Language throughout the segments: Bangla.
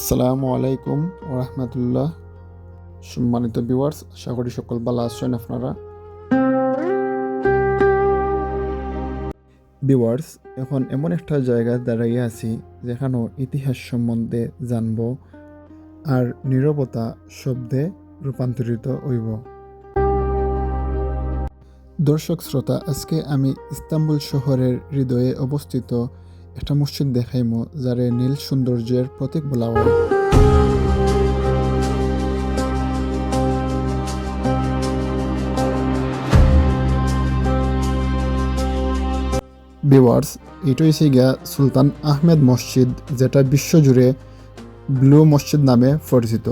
আসসালামু আলাইকুম ওরহমতুল্লাহ। সম্মানিত ভিউয়ার্স, আশা করি সকল ভালো আছেন আপনারা। ভিউয়ার্স, এখন এমন একটা জায়গায় দাঁড়িয়ে আছি যেখানে ইতিহাস সম্বন্ধে জানব আর নীরবতা শব্দে রূপান্তরিত হইব। দর্শক শ্রোতা, আজকে আমি ইস্তাম্বুল শহরের হৃদয়ে অবস্থিত একটা মসজিদ দেখাইমো যারে নীল সৌন্দর্যের প্রতীক বলা হয়। ভিউয়ার্স, এটা হচ্ছে গিয়া সুলতান আহমেদ মসজিদ, যেটা বিশ্বজুড়ে ব্লু মসজিদ নামে পরিচিত।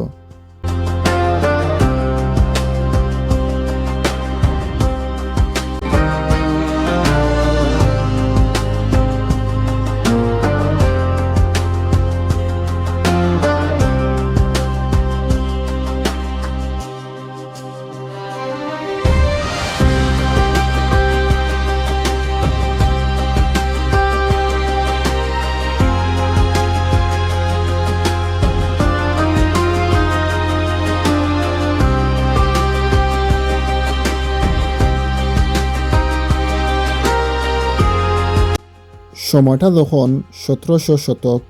সময়টা যখন 1700 শতক,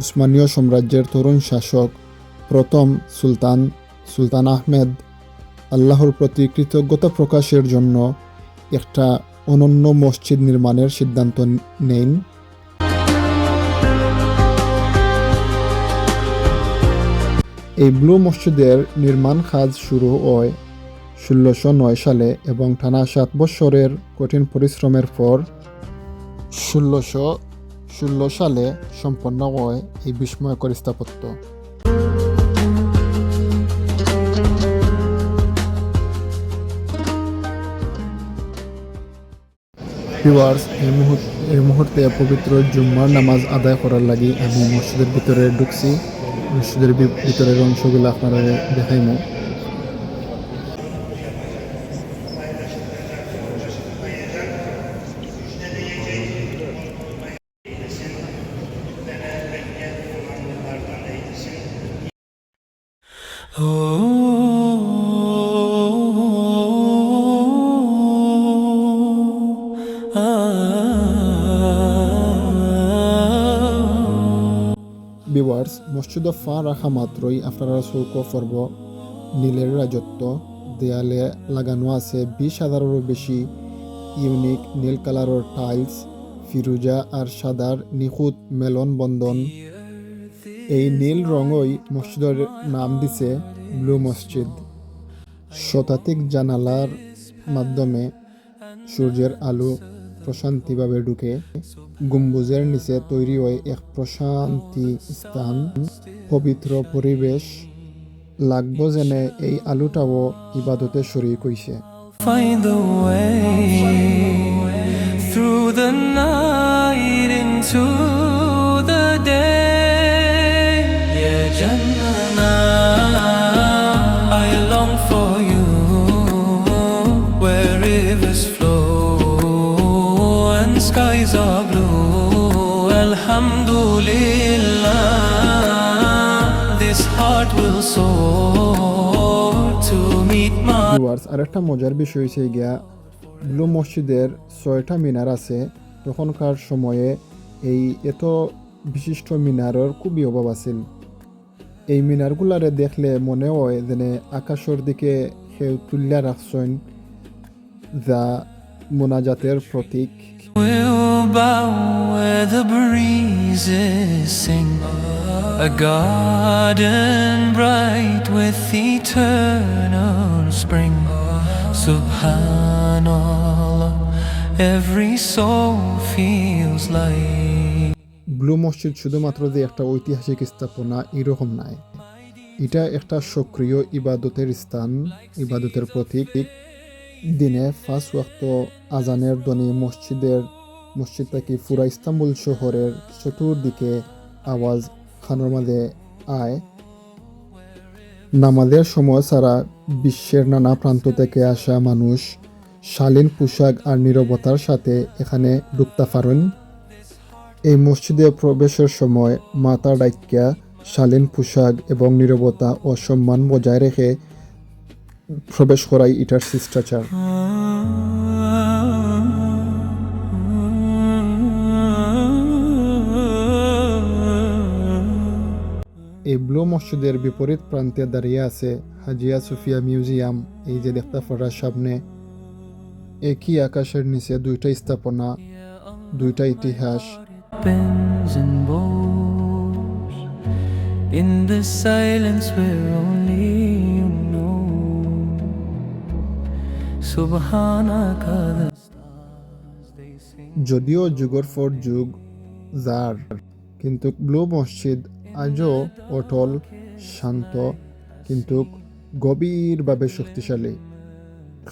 উসমানীয় সাম্রাজ্যের তরুণ শাসক প্রথম সুলতান আহমেদ আল্লাহর প্রতি কৃতজ্ঞতা প্রকাশের জন্য একটা অনন্য মসজিদ নির্মাণের সিদ্ধান্ত নেন। এই ব্লু মসজিদের নির্মাণ কাজ শুরু হয় 1609 সালে এবং টানা 7 বছরের কঠিন পরিশ্রমের পর 1616 সালে সম্পন্ন হয় এই বিস্ময়কর স্থাপত্য। ভিউয়ার্স, এই মুহূর্তে পবিত্র জুম্মার নামাজ আদায় করার লাগি আমি মসজিদের ভিতরে ঢুকছি। মসজিদের ভিতরের অংশগুলো আপনারা দেখাইমু। ভিউয়ার্স, মসজিদে ফা রাখা মাত্রই আপনারা চৌক পর্ব নীলের রাজত্ব। দেয়ালে লাগানো আছে 20,000-এরও বেশি ইউনিক নীল কালারের টাইলস, ফিরোজা আর সাদার নিখুঁত মেলন বন্ধন। এই নীল রঙই মসজিদের নাম দিছে ব্লু মসজিদ। শতাধিক জানালার মাধ্যমে সূর্যের আলো প্রশান্তিভাবে ঢুকে। গম্বুজের নিচে তৈরি হয় এক প্রশান্তি স্থান, পবিত্র পরিবেশ। লাগবো যেনে এই আলোটাও ইবাদতে শরীক হইছে। Find the way through the night into the day. Yeah, Jannah, I long for you, where rivers flow and skies are blue. Alhamdulillah, this heart will soar to meet my. Viewers, আরেকটা মজার বিষয় হচ্ছে গিয়া ব্লু মসজিদের 6টা মিনার আছে। তখনকার সময়ে এই এত বিশিষ্ট মিনারের খুবই অভাব আছিল। এই মিনারগুলারে দেখলে মনে হয় যেন আকাশের দিকে কেউ তুলিয়া রাখছেন, যা মোনাজাতের প্রতীক। We'll bow where the breezes sing, a garden bright with eternal spring. Subhanallah, every soul feels like. Blue মসজিদ শুধুমাত্র যে একটা ঐতিহাসিক স্থাপনা এরকম নাই, এটা একটা সক্রিয় ইবাদতের স্থান, ইবাদতের প্রতীক। দিনে 5 ওয়াক্ত আজানের ধ্বনি মসজিদ থেকে পুরা ইস্তাম্বুল শহরের চতুর্দিকে আওয়াজ খানোর মাঝে আয়। নামাজের সময় ছাড়া বিশ্বের নানা প্রান্ত থেকে আসা মানুষ শালীন পোশাক আর নীরবতার সাথে এখানে ঢুকতে পারেন। এই মসজিদে প্রবেশের সময় মাথা ডাইক্যা শালীন পোশাক এবং নীরবতা ও সম্মান বজায় রেখে প্রবেশ করাই এটার শিষ্টাচার। এই ব্লু মসজিদের বিপরীত প্রান্তে দাঁড়িয়ে আছে হাজিয়া সুফিয়া মিউজিয়াম। এই যে দেখতে পারার সামনে একই আকাশের নিচে দুইটা স্থাপনা, দুইটা ইতিহাস। Bends and bows in the silence where only you know. Subhanaka, the stars they sing. যদিও যুগের পর যুগ যার, কিন্তু ব্লু মসজিদ আজও অটল, শান্ত, কিন্তু গভীরভাবে শক্তিশালী।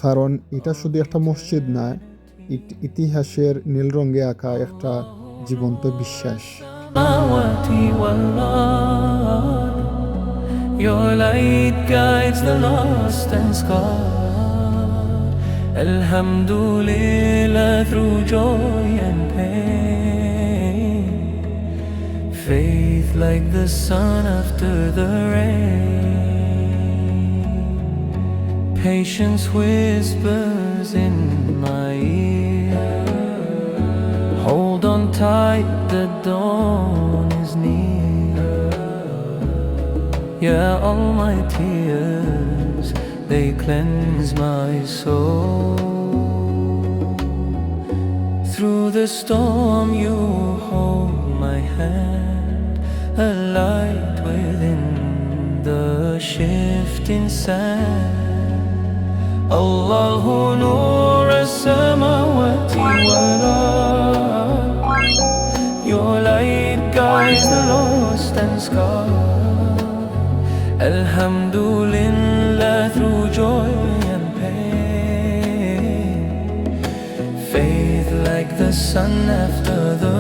কারণ এটা শুধু একটা মসজিদ না, ইতিহাসের নীল রঙে আঁকা একটা জীবন্ত বিশ্বাস। Samawati wal-ard, your light guides the lost and scarred. Alhamdulillah, through joy and pain, faith like the sun after the rain. Patience whispers in my ear, hold on tight, the dawn is near. Yeah, all my tears, they cleanse my soul. Through the storm you hold my hand, a light within the shifting sand. Allahu Nur as-samawati wal-ard, your light guides the lost and scarred. Alhamdulillah, through joy and pain, faith like the sun after the